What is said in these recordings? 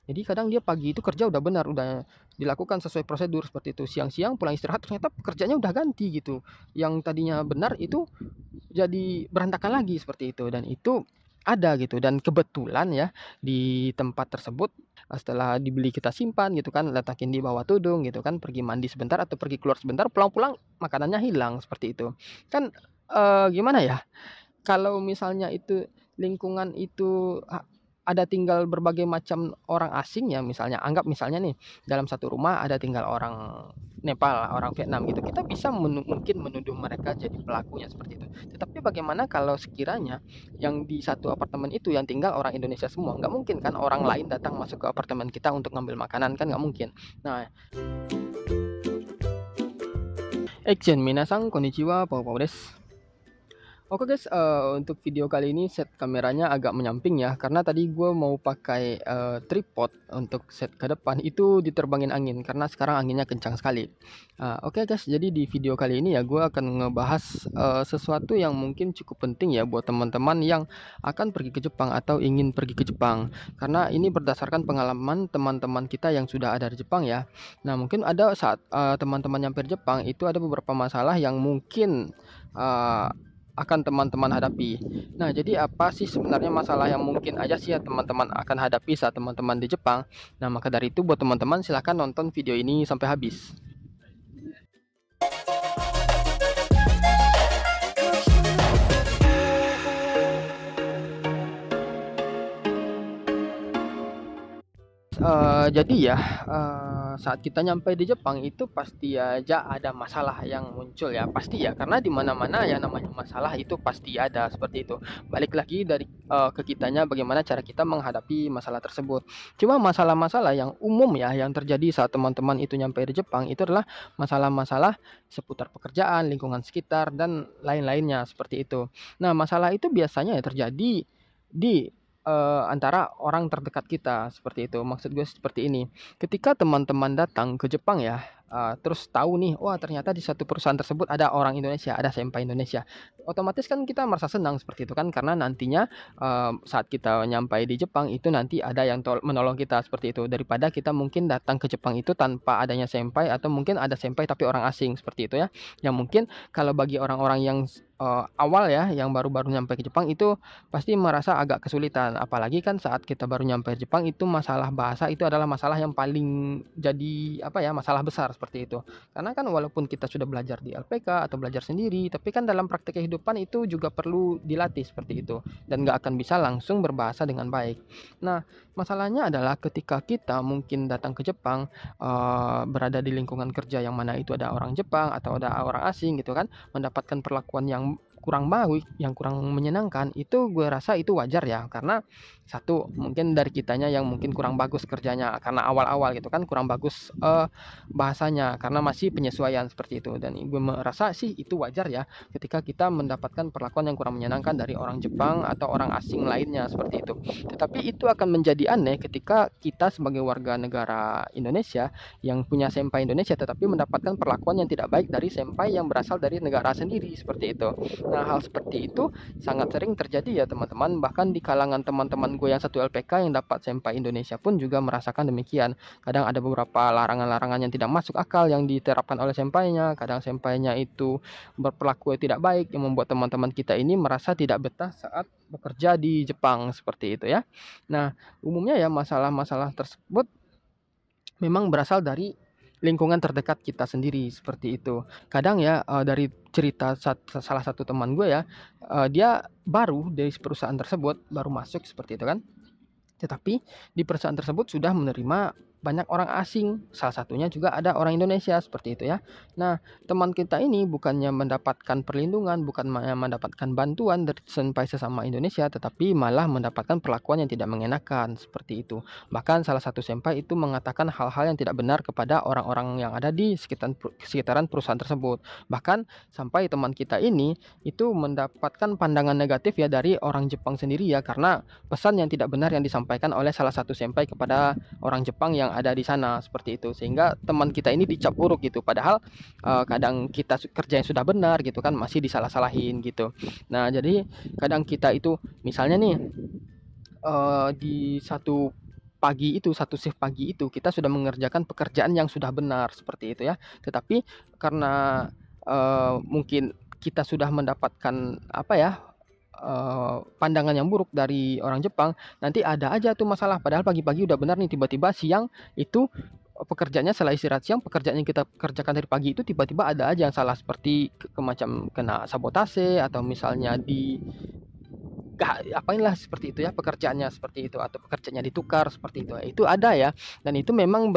Jadi kadang dia pagi itu kerja udah benar, udah dilakukan sesuai prosedur seperti itu. Siang-siang pulang istirahat ternyata pekerjaannya udah ganti gitu. Yang tadinya benar itu jadi berantakan lagi seperti itu, dan itu ada gitu. Dan kebetulan ya di tempat tersebut setelah dibeli kita simpan gitu kan, letakin di bawah tudung gitu kan, pergi mandi sebentar atau pergi keluar sebentar, pulang-pulang makanannya hilang seperti itu. Kan gimana ya, kalau misalnya itu lingkungan itu ada tinggal berbagai macam orang asing ya, misalnya anggap misalnya nih dalam satu rumah ada tinggal orang Nepal, orang Vietnam gitu, kita bisa mungkin menuduh mereka jadi pelakunya seperti itu. Tetapi bagaimana kalau sekiranya yang di satu apartemen itu yang tinggal orang Indonesia semua? Nggak mungkin kan orang lain datang masuk ke apartemen kita untuk ngambil makanan, kan nggak mungkin. Nah, action, minasan konnichiwa, pau pau desu. Oke guys, untuk video kali ini set kameranya agak menyamping ya, karena tadi gue mau pakai tripod untuk set ke depan itu diterbangin angin, karena sekarang anginnya kencang sekali. Oke guys, jadi di video kali ini ya gue akan ngebahas sesuatu yang mungkin cukup penting ya buat teman-teman yang akan pergi ke Jepang atau ingin pergi ke Jepang, karena ini berdasarkan pengalaman teman-teman kita yang sudah ada di Jepang ya. Nah mungkin ada saat teman-teman nyampe di Jepang itu ada beberapa masalah yang mungkin uh, akan teman-teman hadapi. Nah, jadi apa sih sebenarnya masalah yang mungkin aja sih ya teman-teman akan hadapi saat teman-teman di Jepang? Nah, maka dari itu buat teman-teman silahkan nonton video ini sampai habis. Jadi ya, saat kita nyampe di Jepang itu pasti aja ada masalah yang muncul ya, pasti ya, karena di mana-mana ya namanya masalah itu pasti ada, seperti itu. Balik lagi dari, ke kitanya bagaimana cara kita menghadapi masalah tersebut. Cuma masalah-masalah yang umum ya, yang terjadi saat teman-teman itu nyampe di Jepang itu adalah masalah-masalah seputar pekerjaan, lingkungan sekitar, dan lain-lainnya, seperti itu. Nah, masalah itu biasanya ya terjadi di antara orang terdekat kita, seperti itu. Maksud gue seperti ini, ketika teman-teman datang ke Jepang ya, terus tahu nih, wah ternyata di satu perusahaan tersebut ada orang Indonesia, ada senpai Indonesia. Otomatis kan kita merasa senang seperti itu kan, karena nantinya, saat kita nyampai di Jepang itu nanti ada yang menolong kita seperti itu, daripada kita mungkin datang ke Jepang itu tanpa adanya senpai, atau mungkin ada senpai tapi orang asing, seperti itu ya. Yang mungkin kalau bagi orang-orang yang, awal ya, yang baru-baru nyampe ke Jepang itu pasti merasa agak kesulitan, apalagi kan saat kita baru nyampe Jepang itu masalah bahasa itu adalah masalah yang paling jadi apa ya, masalah besar seperti itu. Karena kan walaupun kita sudah belajar di LPK atau belajar sendiri, tapi kan dalam praktek kehidupan itu juga perlu dilatih seperti itu, dan nggak akan bisa langsung berbahasa dengan baik. Nah, masalahnya adalah ketika kita mungkin datang ke Jepang, berada di lingkungan kerja yang mana itu ada orang Jepang atau ada orang asing gitu kan, mendapatkan perlakuan yang kurang baik, yang kurang menyenangkan, itu gue rasa itu wajar ya, karena satu mungkin dari kitanya yang mungkin kurang bagus kerjanya karena awal-awal gitu kan, kurang bagus bahasanya karena masih penyesuaian seperti itu, dan gue merasa sih itu wajar ya ketika kita mendapatkan perlakuan yang kurang menyenangkan dari orang Jepang atau orang asing lainnya seperti itu. Tetapi itu akan menjadi aneh ketika kita sebagai warga negara Indonesia yang punya senpai Indonesia tetapi mendapatkan perlakuan yang tidak baik dari senpai yang berasal dari negara sendiri, seperti itu. Nah, hal seperti itu sangat sering terjadi ya teman-teman. Bahkan di kalangan teman-teman gue yang satu LPK yang dapat senpai Indonesia pun juga merasakan demikian. Kadang ada beberapa larangan-larangan yang tidak masuk akal yang diterapkan oleh sempainya. Kadang sempainya itu berperilaku tidak baik yang membuat teman-teman kita ini merasa tidak betah saat bekerja di Jepang, seperti itu ya. Nah, umumnya ya masalah-masalah tersebut memang berasal dari lingkungan terdekat kita sendiri, seperti itu. Kadang ya, dari cerita salah satu teman gue ya, dia baru dari perusahaan tersebut, baru masuk seperti itu kan. Tetapi di perusahaan tersebut sudah menerima banyak orang asing, salah satunya juga ada orang Indonesia, seperti itu ya. Nah, teman kita ini bukannya mendapatkan perlindungan, bukan mendapatkan bantuan dari senpai sesama Indonesia, tetapi malah mendapatkan perlakuan yang tidak mengenakan, seperti itu. Bahkan salah satu senpai itu mengatakan hal-hal yang tidak benar kepada orang-orang yang ada di sekitaran perusahaan tersebut. Bahkan sampai teman kita ini itu mendapatkan pandangan negatif ya dari orang Jepang sendiri ya, karena pesan yang tidak benar yang disampaikan oleh salah satu senpai kepada orang Jepang yang ada di sana, seperti itu. Sehingga teman kita ini dicap buruk gitu, padahal kadang kita kerja yang sudah benar gitu kan masih disalah-salahin gitu. Nah, jadi kadang kita itu misalnya nih, di satu pagi itu, satu shift pagi itu kita sudah mengerjakan pekerjaan yang sudah benar seperti itu ya. Tetapi karena, mungkin kita sudah mendapatkan apa ya, pandangan yang buruk dari orang Jepang, nanti ada aja tuh masalah padahal pagi-pagi udah benar nih, tiba-tiba siang itu, pekerjaannya setelah istirahat siang, pekerjaan yang kita kerjakan dari pagi itu tiba-tiba ada aja yang salah seperti macam kena sabotase atau misalnya apainlah seperti itu ya, pekerjaannya seperti itu atau pekerjaannya ditukar seperti itu. Itu ada ya, dan itu memang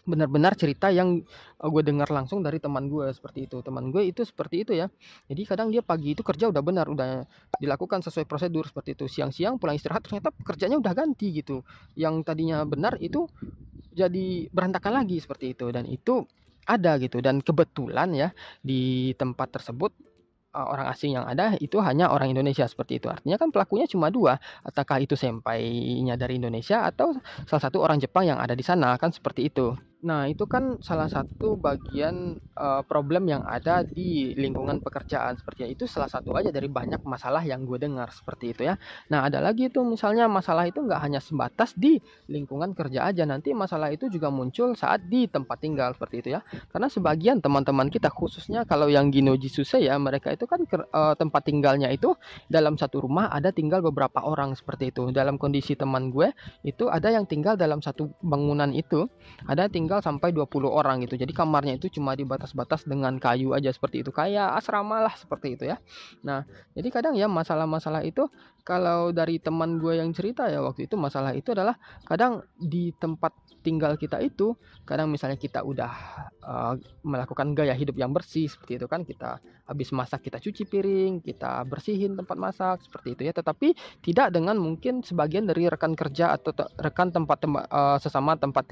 benar-benar cerita yang, gue dengar langsung dari teman gue seperti itu. Teman gue itu seperti itu ya. Jadi kadang dia pagi itu kerja udah benar, udah dilakukan sesuai prosedur seperti itu. Siang-siang pulang istirahat ternyata pekerjaannya udah ganti gitu. Yang tadinya benar itu jadi berantakan lagi seperti itu dan itu ada gitu dan kebetulan ya di tempat tersebut orang asing yang ada itu hanya orang Indonesia seperti itu. Artinya kan pelakunya cuma 2, apakah itu sempainya dari Indonesia atau salah satu orang Jepang yang ada di sana, kan seperti itu. Nah, itu kan salah satu bagian, problem yang ada di lingkungan pekerjaan seperti itu salah satu aja dari banyak masalah yang gue dengar seperti itu ya. Nah, ada lagi tuh misalnya masalah itu nggak hanya sebatas di lingkungan kerja aja, nanti masalah itu juga muncul saat di tempat tinggal seperti itu ya. Karena sebagian teman-teman kita khususnya kalau yang Ginoji Susei ya, mereka itu kan tempat tinggalnya itu dalam satu rumah ada tinggal beberapa orang seperti itu. Dalam kondisi teman gue, itu ada yang tinggal dalam satu bangunan itu, ada tinggal sampai 20 orang gitu. Jadi kamarnya itu cuma dibatas-batas dengan kayu aja seperti itu. Kayak asrama lah seperti itu ya. Nah, jadi kadang ya masalah-masalah itu kalau dari teman gue yang cerita ya waktu itu masalah itu adalah kadang di tempat tinggal kita itu kadang misalnya kita udah melakukan gaya hidup yang bersih seperti itu kan, kita habis masak kita cuci piring, kita bersihin tempat masak seperti itu ya, tetapi tidak dengan mungkin sebagian dari rekan kerja atau rekan sesama tempat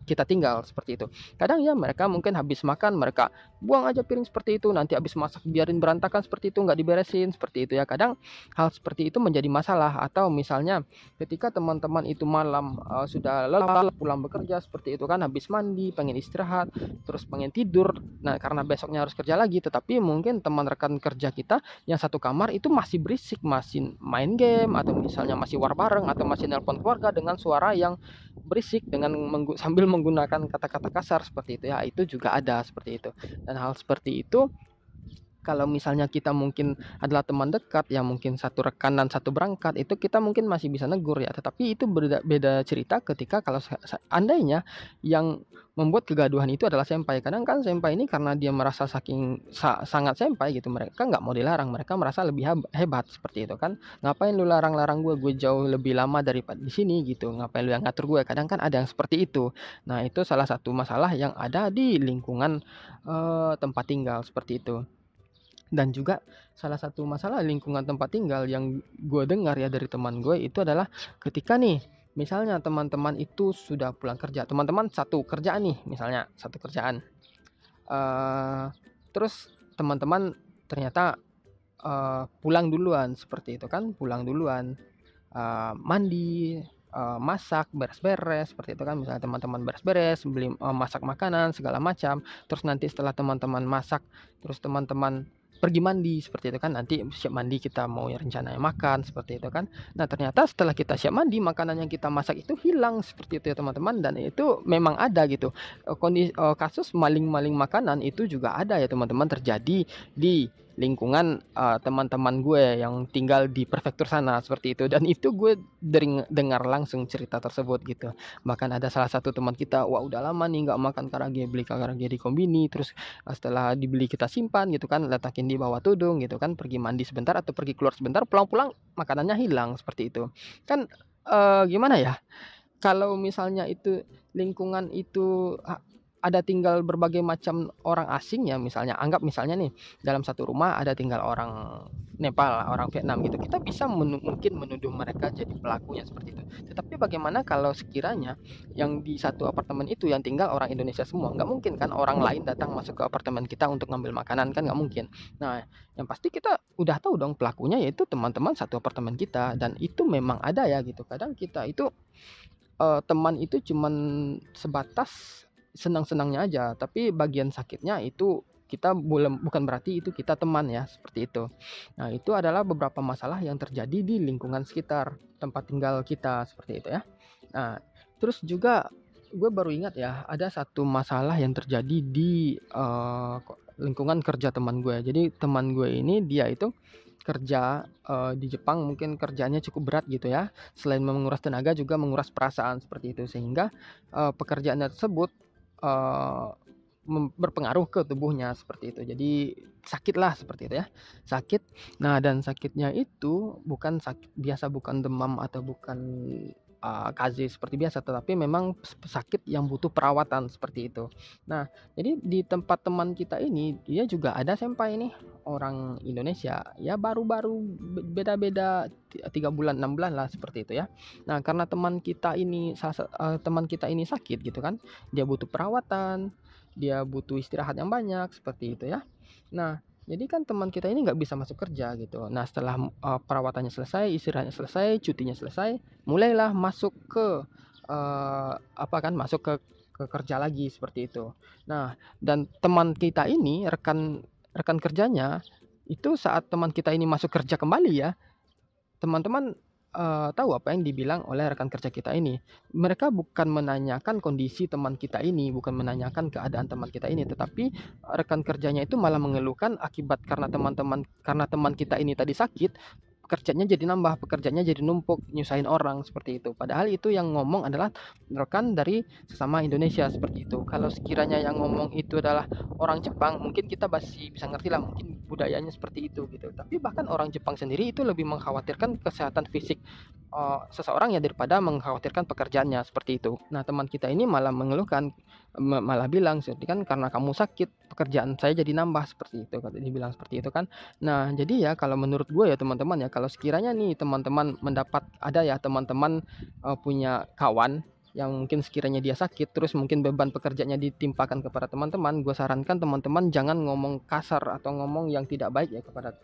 kita tinggal seperti itu. Kadang ya mereka mungkin habis makan mereka buang aja piring seperti itu, nanti habis masak biarin berantakan seperti itu, nggak diberesin seperti itu ya. Kadang hal seperti itu menjadi masalah. Atau misalnya ketika teman-teman itu malam sudah lelah pulang bekerja seperti itu kan, habis mandi pengen istirahat terus pengen tidur, nah karena besoknya harus kerja lagi, tetapi mungkin teman rekan kerja kita yang satu kamar itu masih berisik, masih main game atau misalnya masih war bareng atau masih nelpon keluarga dengan suara yang berisik dengan sambil menggunakan kata-kata kasar seperti itu ya, itu juga ada seperti itu. Dan hal seperti itu kalau misalnya kita mungkin adalah teman dekat yang mungkin satu rekanan satu berangkat, itu kita mungkin masih bisa negur ya, tetapi itu beda cerita ketika kalau seandainya yang membuat kegaduhan itu adalah senpai. Kadang kan senpai ini karena dia merasa saking sangat senpai gitu, mereka nggak mau dilarang, mereka merasa lebih hebat seperti itu kan. Ngapain lu larang-larang gue jauh lebih lama daripada di sini gitu, ngapain lu yang ngatur gue, kadang kan ada yang seperti itu. Nah, itu salah satu masalah yang ada di lingkungan tempat tinggal seperti itu. Dan juga salah satu masalah lingkungan tempat tinggal yang gue dengar ya dari teman gue itu adalah ketika nih misalnya teman-teman itu sudah pulang kerja, teman-teman satu kerjaan nih, misalnya satu kerjaan, terus teman-teman ternyata pulang duluan seperti itu kan, pulang duluan, mandi, masak, beres-beres seperti itu kan, misalnya teman-teman beres-beres, beli masak makanan segala macam, terus nanti setelah teman-teman masak, terus teman-teman pergi mandi seperti itu kan, nanti siap mandi kita mau rencananya makan seperti itu kan. Nah, ternyata setelah kita siap mandi, makanan yang kita masak itu hilang seperti itu ya teman-teman, dan itu memang ada gitu. Kasus maling-maling makanan itu juga ada ya teman-teman, terjadi di lingkungan teman-teman gue yang tinggal di prefektur sana seperti itu, dan itu gue dengar langsung cerita tersebut gitu. Bahkan ada salah satu teman kita, wah udah lama nih nggak makan karage, beli karage di kombini, terus setelah dibeli kita simpan gitu kan, letakin di bawah tudung gitu kan, pergi mandi sebentar atau pergi keluar sebentar, pulang-pulang makanannya hilang seperti itu kan. Gimana ya, kalau misalnya itu lingkungan itu ada tinggal berbagai macam orang asing ya, misalnya anggap misalnya nih dalam satu rumah ada tinggal orang Nepal, orang Vietnam gitu, kita bisa mungkin menuduh mereka jadi pelakunya seperti itu. Tetapi bagaimana kalau sekiranya yang di satu apartemen itu yang tinggal orang Indonesia semua? Nggak mungkin kan orang lain datang masuk ke apartemen kita untuk ngambil makanan, kan nggak mungkin. Nah, yang pasti kita udah tahu dong pelakunya yaitu teman-teman satu apartemen kita, dan itu memang ada ya gitu. Kadang kita itu teman itu cuman sebatas senang-senangnya aja, tapi bagian sakitnya itu kita bukan berarti itu kita teman ya, seperti itu. Nah, itu adalah beberapa masalah yang terjadi di lingkungan sekitar tempat tinggal kita, seperti itu ya. Nah, terus juga gue baru ingat ya, ada satu masalah yang terjadi di lingkungan kerja teman gue. Jadi teman gue ini dia itu kerja di Jepang, mungkin kerjanya cukup berat gitu ya. Selain menguras tenaga juga menguras perasaan seperti itu, sehingga pekerjaan tersebut uh, berpengaruh ke tubuhnya seperti itu. Jadi sakit lah seperti itu ya. Sakit. Nah, dan sakitnya itu bukan sakit biasa, bukan demam atau bukan KZ seperti biasa, tetapi memang sakit yang butuh perawatan seperti itu. Nah, jadi di tempat teman kita ini dia juga ada senpai ini orang Indonesia, ya baru-baru beda-beda 3 bulan 6 bulan lah seperti itu ya. Nah, karena teman kita ini sakit gitu kan, dia butuh perawatan, dia butuh istirahat yang banyak seperti itu ya. Nah, jadi kan teman kita ini nggak bisa masuk kerja gitu. Nah, setelah perawatannya selesai, istirahatnya selesai, cutinya selesai, mulailah masuk ke masuk ke kerja lagi seperti itu. Nah, dan teman kita ini rekan rekan kerjanya itu saat teman kita ini masuk kerja kembali ya, teman-teman tahu apa yang dibilang oleh rekan kerja kita ini. Mereka bukan menanyakan kondisi teman kita ini, bukan menanyakan keadaan teman kita ini, tetapi rekan kerjanya itu malah mengeluhkan akibat karena teman kita ini tadi sakit, pekerjaannya jadi nambah, pekerjaannya jadi numpuk, nyusahin orang seperti itu. Padahal itu yang ngomong adalah rekan dari sesama Indonesia seperti itu. Kalau sekiranya yang ngomong itu adalah orang Jepang, mungkin kita masih bisa ngerti lah, mungkin budayanya seperti itu gitu. Tapi bahkan orang Jepang sendiri itu lebih mengkhawatirkan kesehatan fisik seseorang ya daripada mengkhawatirkan pekerjaannya seperti itu. Nah, teman kita ini malah mengeluhkan, malah bilang, "Jadi kan karena kamu sakit, pekerjaan saya jadi nambah," seperti itu. Dia bilang seperti itu kan. Nah, jadi ya kalau menurut gue ya teman-teman ya, kalau sekiranya nih teman-teman ada ya teman-teman punya kawan yang mungkin sekiranya dia sakit, terus mungkin beban pekerjaannya ditimpakan kepada teman-teman, gue sarankan teman-teman jangan ngomong kasar atau ngomong yang tidak baik ya kepada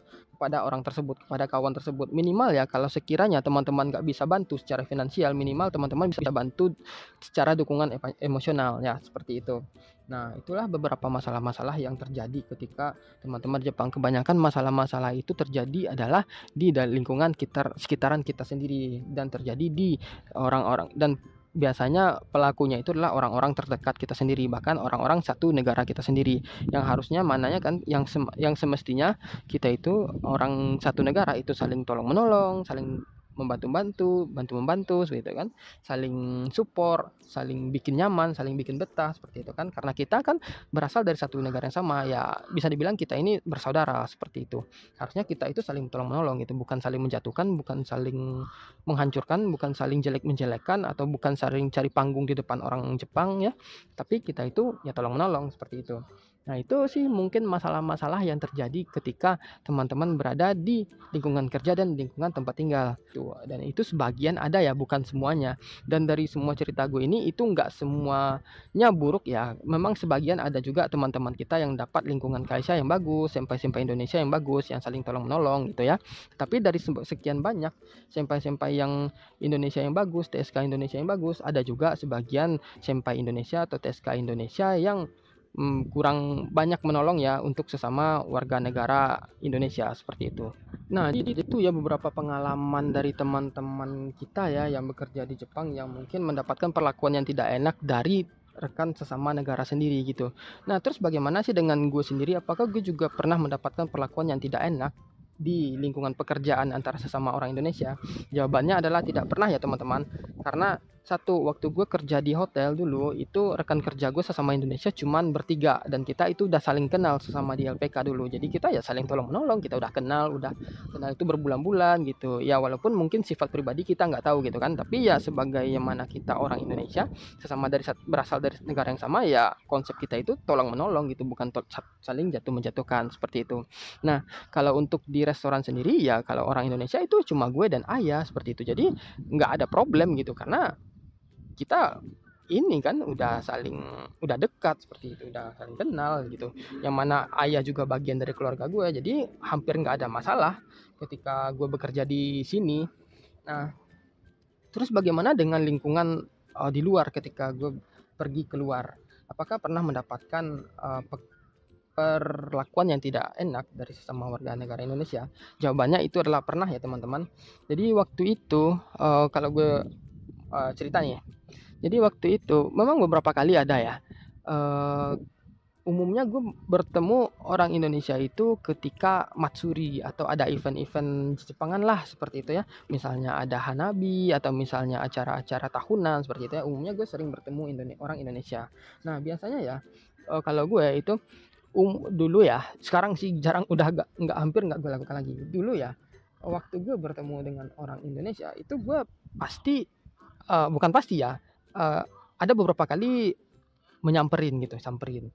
orang tersebut, kepada kawan tersebut. Minimal ya kalau sekiranya teman-teman nggak bisa bantu secara finansial, minimal teman-teman bisa bantu secara dukungan emosional ya, seperti itu. Nah, itulah beberapa masalah-masalah yang terjadi ketika teman-teman Jepang. Kebanyakan masalah-masalah itu terjadi adalah di lingkungan sekitaran kita sendiri dan terjadi di orang-orang, dan biasanya pelakunya itu adalah orang-orang terdekat kita sendiri, bahkan orang-orang satu negara kita sendiri, yang harusnya mananya kan yang semestinya kita itu orang satu negara itu saling tolong menolong, saling membantu-bantu, bantu-membantu seperti itu kan, saling support, saling bikin nyaman, saling bikin betah seperti itu kan, karena kita kan berasal dari satu negara yang sama ya, bisa dibilang kita ini bersaudara seperti itu. Harusnya kita itu saling tolong menolong gitu, bukan saling menjatuhkan, bukan saling menghancurkan, bukan saling jelek menjelekkan, atau bukan saling cari panggung di depan orang Jepang ya, tapi kita itu ya tolong menolong seperti itu. Nah, itu sih mungkin masalah-masalah yang terjadi ketika teman-teman berada di lingkungan kerja dan lingkungan tempat tinggal. Tuh, dan itu sebagian ada ya, bukan semuanya. Dan dari semua cerita gue ini itu nggak semuanya buruk ya. Memang sebagian ada juga teman-teman kita yang dapat lingkungan kerja yang bagus, senpai-senpai Indonesia yang bagus, yang saling tolong menolong gitu ya. Tapi dari sekian banyak senpai-senpai yang Indonesia yang bagus, TSK Indonesia yang bagus, ada juga sebagian senpai Indonesia atau TSK Indonesia yang kurang banyak menolong ya untuk sesama warga negara Indonesia seperti itu. Nah, itu ya beberapa pengalaman dari teman-teman kita ya yang bekerja di Jepang yang mungkin mendapatkan perlakuan yang tidak enak dari rekan sesama negara sendiri gitu. Nah, terus bagaimana sih dengan gue sendiri? Apakah gue juga pernah mendapatkan perlakuan yang tidak enak di lingkungan pekerjaan antara sesama orang Indonesia? Jawabannya adalah tidak pernah ya teman-teman. Karena waktu gue kerja di hotel dulu, itu rekan kerja gue sesama Indonesia cuman bertiga, dan kita itu udah saling kenal sesama di LPK dulu. Jadi kita ya saling tolong menolong, kita udah kenal itu berbulan-bulan gitu. Ya walaupun mungkin sifat pribadi kita nggak tahu gitu kan, tapi ya sebagai yang mana kita orang Indonesia, berasal dari negara yang sama, ya konsep kita itu tolong menolong gitu, bukan saling jatuh menjatuhkan seperti itu. Nah, kalau untuk di restoran sendiri ya kalau orang Indonesia itu cuma gue dan ayah seperti itu. Jadi nggak ada problem gitu, karena kita ini kan udah dekat seperti itu, udah saling kenal gitu. Yang mana ayah juga bagian dari keluarga gue, jadi hampir nggak ada masalah ketika gue bekerja di sini. Nah, terus bagaimana dengan lingkungan di luar ketika gue pergi keluar? Apakah pernah mendapatkan perlakuan yang tidak enak dari sesama warga negara Indonesia? Jawabannya itu adalah pernah ya teman-teman. Jadi waktu itu kalau gue cerita nih. Jadi waktu itu memang beberapa kali ada ya. Eh, Umumnya gue bertemu orang Indonesia itu ketika Matsuri atau ada event-event Jepangan lah seperti itu ya. Misalnya ada Hanabi atau misalnya acara-acara tahunan seperti itu ya. Umumnya gue sering bertemu orang Indonesia. Nah biasanya ya kalau gue itu dulu ya, sekarang sih jarang, udah nggak hampir nggak gue lakukan lagi. Dulu ya, waktu gue bertemu dengan orang Indonesia itu gue pasti bukan pasti ya, eh, ada beberapa kali menyamperin gitu, samperin.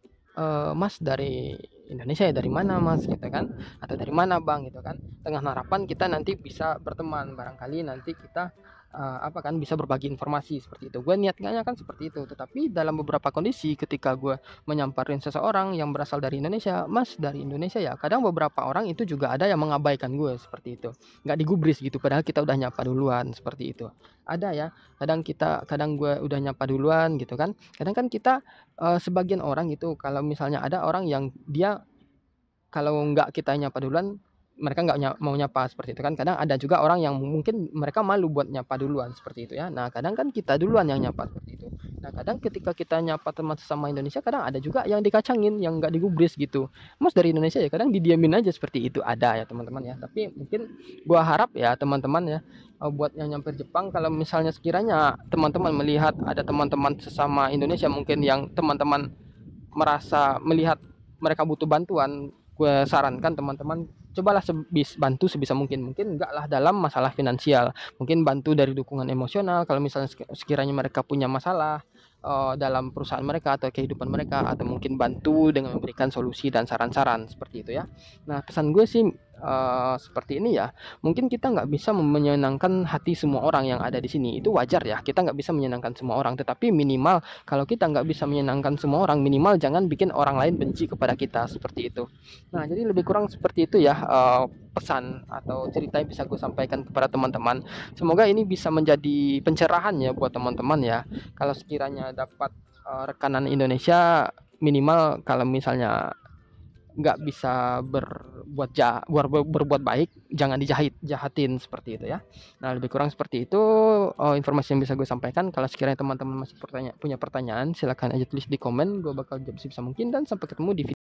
Mas dari Indonesia ya, dari mana Mas gitu kan, atau dari mana Bang gitu kan, dengan harapan kita nanti bisa berteman, barangkali nanti kita apa kan bisa berbagi informasi seperti itu. Gue niatnya kan seperti itu, tetapi dalam beberapa kondisi ketika gue menyamperin seseorang yang berasal dari Indonesia, Mas dari Indonesia ya, kadang beberapa orang itu juga ada yang mengabaikan gue seperti itu, nggak digubris gitu, padahal kita udah nyapa duluan seperti itu. Ada ya, kadang gue udah nyapa duluan gitu kan, kadang kan kita sebagian orang itu kalau misalnya ada orang yang dia kalau nggak kita nyapa duluan, mereka nggak mau nyapa seperti itu kan. Kadang ada juga orang yang mungkin mereka malu buat nyapa duluan seperti itu ya. Nah, kadang kan kita duluan yang nyapa seperti itu. Nah, kadang ketika kita nyapa teman sesama Indonesia, kadang ada juga yang dikacangin, yang nggak digubris gitu. Mas dari Indonesia ya, kadang didiamin aja seperti itu, ada ya teman-teman ya. Tapi mungkin gua harap ya teman-teman ya, buat yang nyampe Jepang, kalau misalnya sekiranya teman-teman melihat ada teman-teman sesama Indonesia mungkin yang teman-teman merasa melihat mereka butuh bantuan, gue sarankan teman-teman cobalah bantu sebisa mungkin enggak lah dalam masalah finansial, mungkin bantu dari dukungan emosional kalau misalnya sekiranya mereka punya masalah dalam perusahaan mereka atau kehidupan mereka, atau mungkin bantu dengan memberikan solusi dan saran-saran seperti itu ya. Nah pesan gue sih seperti ini ya, mungkin kita nggak bisa menyenangkan hati semua orang yang ada di sini, itu wajar ya, kita nggak bisa menyenangkan semua orang, tetapi minimal kalau kita nggak bisa menyenangkan semua orang, minimal jangan bikin orang lain benci kepada kita seperti itu. Nah jadi lebih kurang seperti itu ya pesan atau cerita yang bisa gue sampaikan kepada teman-teman. Semoga ini bisa menjadi pencerahan ya buat teman-teman ya, kalau sekiranya dapat rekanan Indonesia, minimal kalau misalnya nggak bisa berbuat baik, jangan jahatin seperti itu ya. Nah lebih kurang seperti itu informasi yang bisa gue sampaikan. Kalau sekiranya teman-teman masih punya pertanyaan, silahkan aja tulis di komen, gue bakal jawab sebisa mungkin, dan sampai ketemu di video